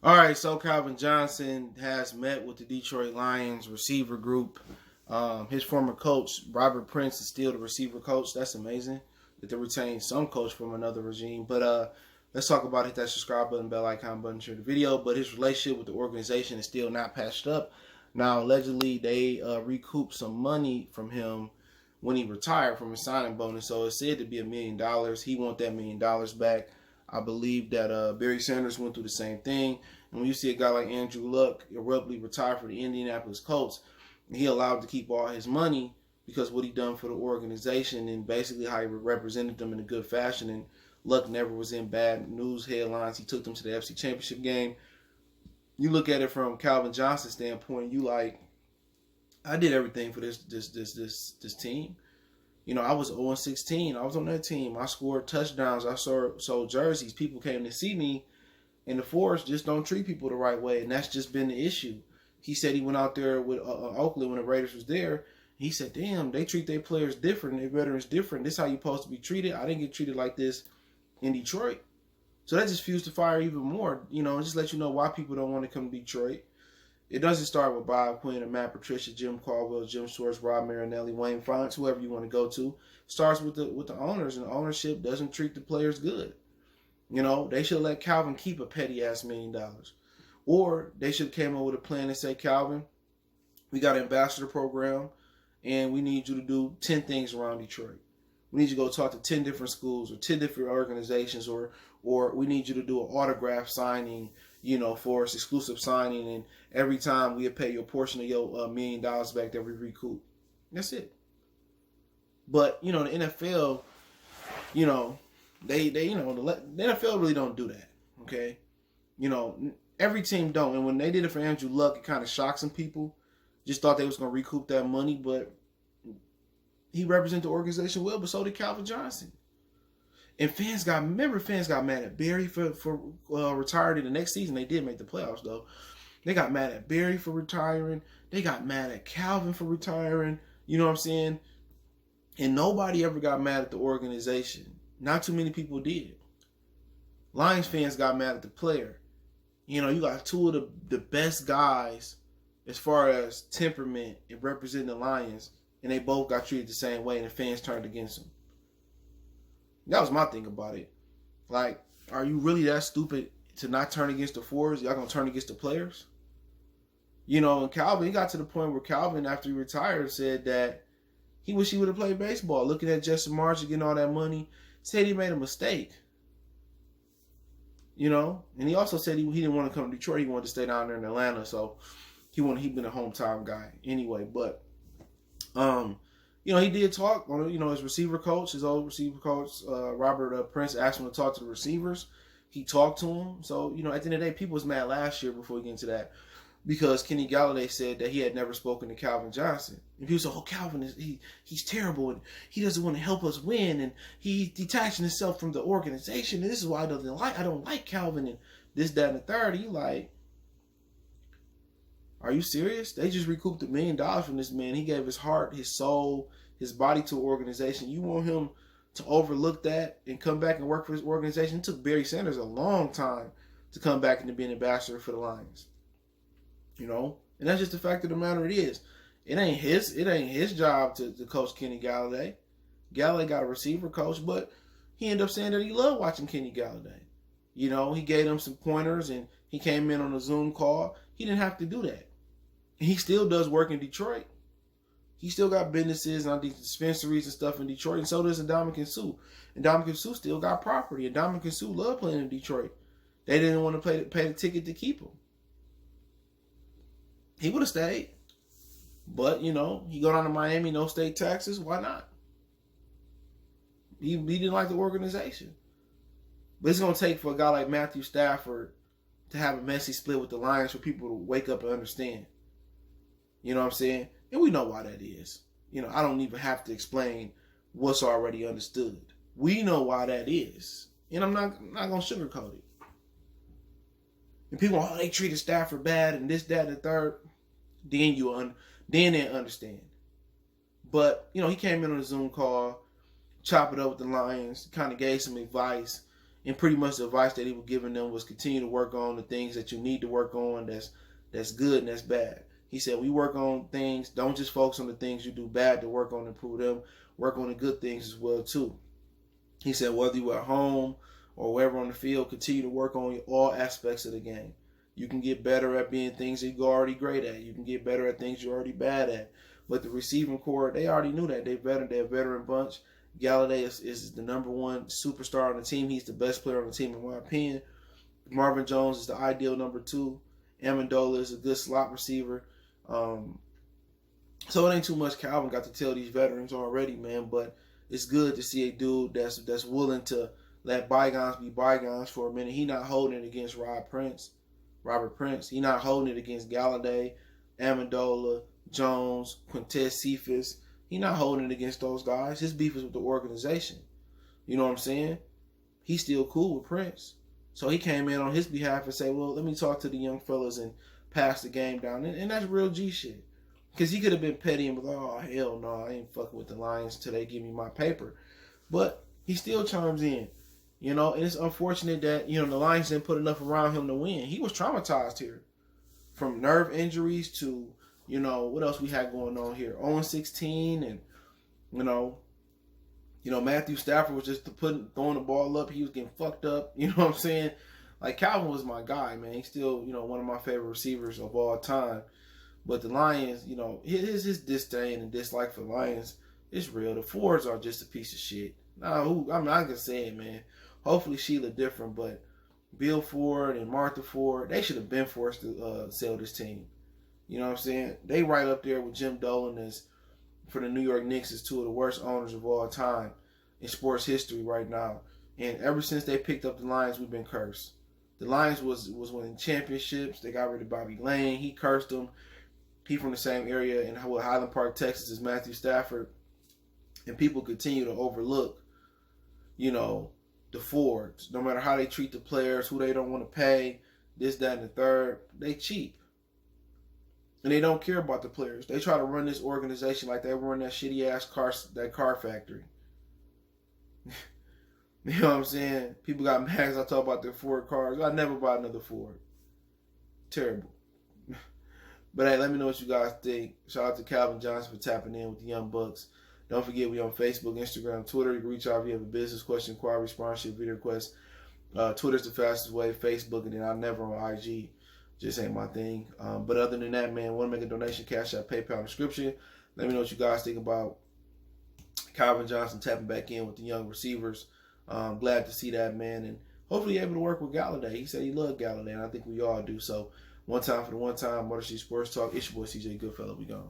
All right, so Calvin Johnson has met with the Detroit Lions receiver group. His former coach, Robert Prince, is still the receiver coach. That's amazing that they retained some coach from another regime. But let's talk about it. Hit that subscribe button, bell icon button, share the video. But his relationship with the organization is still not patched up. Now, allegedly, they recouped some money from him when he retired from his signing bonus. So it's said to be $1 million. He wants that $1 million back. I believe that Barry Sanders went through the same thing. And when you see a guy like Andrew Luck abruptly retire for the Indianapolis Colts, he allowed to keep all his money because what he done for the organization and basically how he represented them in a good fashion. And Luck never was in bad news headlines. He took them to the FC Championship game. You look at it from Calvin Johnson's standpoint, you like, I did everything for this team. You know, I was 0-16. I was on that team. I scored touchdowns. I sold jerseys. People came to see me. And the Force just don't treat people the right way. And that's just been the issue. He said he went out there with Oakland when the Raiders was there. He said, damn, they treat their players different. Their veterans different. This is how you're supposed to be treated. I didn't get treated like this in Detroit. So that just fused the fire even more. You know, just let you know why people don't want to come to Detroit. It doesn't start with Bob Quinn and Matt Patricia, Jim Caldwell, Jim Schwartz, Rob Marinelli, Wayne Fonts, whoever you want to go to. It starts with the owners, and the ownership doesn't treat the players good. You know, they should let Calvin keep a petty ass $1 million. Or they should have came up with a plan and say, Calvin, we got an ambassador program and we need you to do 10 things around Detroit. We need you to go talk to 10 different schools or 10 different organizations, or we need you to do an autograph signing, you know, for us, exclusive signing, and every time we'll pay you a portion of your $1 million back that we recoup. That's it. But, you know, the NFL, you know, they you know, the NFL really don't do that, okay? You know, every team don't. And when they did it for Andrew Luck, it kind of shocked some people. Just thought they was going to recoup that money, but he represented the organization well, but so did Calvin Johnson. And fans got mad at Barry for retiring the next season. They did make the playoffs, though. They got mad at Barry for retiring. They got mad at Calvin for retiring. You know what I'm saying? And nobody ever got mad at the organization. Not too many people did. Lions fans got mad at the player. You know, you got two of the best guys as far as temperament and representing the Lions, and they both got treated the same way, and the fans turned against them. That was my thing about it. Like, are you really that stupid to not turn against the Force? Y'all gonna turn against the players? You know, and Calvin, he got to the point where Calvin, after he retired, said that he wish he would have played baseball. Looking at Justin Marshall getting all that money, said he made a mistake. You know, and he also said he didn't want to come to Detroit. He wanted to stay down there in Atlanta. So he'd been a hometown guy anyway. But you know, he did talk on, you know, his receiver coach, his old receiver coach, Robert Prince, asked him to talk to the receivers. He talked to him. So, you know, at the end of the day, people was mad last year before we get into that, because Kenny Galladay said that he had never spoken to Calvin Johnson. And people said, oh, Calvin, he's terrible, and he doesn't want to help us win, and he's detaching himself from the organization, and this is why I don't like Calvin, and this, that, and the third. And you like, are you serious? They just recouped $1 million from this man. He gave his heart, his soul, his body to an organization. You want him to overlook that and come back and work for his organization? It took Barry Sanders a long time to come back and to be an ambassador for the Lions. You know, and that's just the fact of the matter. It ain't his job to coach Kenny Galladay. Galladay got a receiver coach, but he ended up saying that he loved watching Kenny Galladay. You know, he gave him some pointers, and he came in on a Zoom call. He didn't have to do that. He still does work in Detroit. He still got businesses and dispensaries and stuff in Detroit, and so does Ndamukong Suh. And Ndamukong Suh still got property, and Ndamukong Suh loved playing in Detroit. They didn't want to pay the ticket to keep him. He would have stayed. But, you know, he go down to Miami, no state taxes. Why not? He didn't like the organization. But it's going to take for a guy like Matthew Stafford to have a messy split with the Lions for people to wake up and understand. You know what I'm saying? And we know why that is. You know, I don't even have to explain what's already understood. We know why that is. And I'm not going to sugarcoat it. And people, oh, they treated Stafford bad and this, that, and the third. Then they understand. But, you know, he came in on a Zoom call, chop it up with the Lions, kind of gave some advice. And pretty much the advice that he was giving them was continue to work on the things that you need to work on that's good and that's bad. He said, we work on things, don't just focus on the things you do bad to work on and improve them, work on the good things as well too. He said, whether you're at home or wherever on the field, continue to work on all aspects of the game. You can get better at being things that you're already great at. You can get better at things you're already bad at. But the receiving core, they already knew that. They're a veteran bunch. Galladay is the number one superstar on the team. He's the best player on the team, in my opinion. Marvin Jones is the ideal number 2. Amendola is a good slot receiver. So it ain't too much Calvin got to tell these veterans already, man. But it's good to see a dude that's willing to let bygones be bygones for a minute. He not holding it against Robert Prince. He not holding it against Galladay, Amendola, Jones, Quintez Cephas. He not holding it against those guys. His beef is with the organization. You know what I'm saying? He's still cool with Prince. So he came in on his behalf and said, well, let me talk to the young fellas and pass the game down. And that's real G shit. Because he could have been petty and was like, oh, hell no, I ain't fucking with the Lions until they give me my paper. But he still chimes in. You know, and it's unfortunate that, the Lions didn't put enough around him to win. He was traumatized here. From nerve injuries to, what else we had going on here? 0-16 and, Matthew Stafford was just throwing the ball up. He was getting fucked up. You know what I'm saying? Like, Calvin was my guy, man. He's still, one of my favorite receivers of all time. But the Lions, his disdain and dislike for the Lions is real. The Fords are just a piece of shit. I'm not going to say it, man. Hopefully Sheila different, but Bill Ford and Martha Ford, they should have been forced to sell this team. You know what I'm saying? They right up there with Jim Dolan as, for the New York Knicks, as two of the worst owners of all time in sports history right now. And ever since they picked up the Lions, we've been cursed. The Lions was winning championships. They got rid of Bobby Lane. He cursed them. He from the same area in Highland Park, Texas as Matthew Stafford. And people continue to overlook, the Fords. No matter how they treat the players, who they don't want to pay, this, that, and the third, they cheap. And they don't care about the players. They try to run this organization like they run that shitty ass car factory. You know what I'm saying? People got mad as I talk about their Ford cars. I'd never buy another Ford. Terrible. But hey, let me know what you guys think. Shout out to Calvin Johnson for tapping in with the Young Bucks. Don't forget, we on Facebook, Instagram, Twitter. You can reach out if you have a business question, inquiry, sponsorship, video request. Twitter's the fastest way. Facebook, and then I'm never on IG. Just ain't my thing. But other than that, man, want to make a donation, Cash App, PayPal in the description. Let me know what you guys think about Calvin Johnson tapping back in with the young receivers. Glad to see that, man. And hopefully you're able to work with Galladay. He said he loved Galladay, and I think we all do. So, one time for the one time, Motor City Sports Talk. It's your boy, CJ Goodfellow. We gone.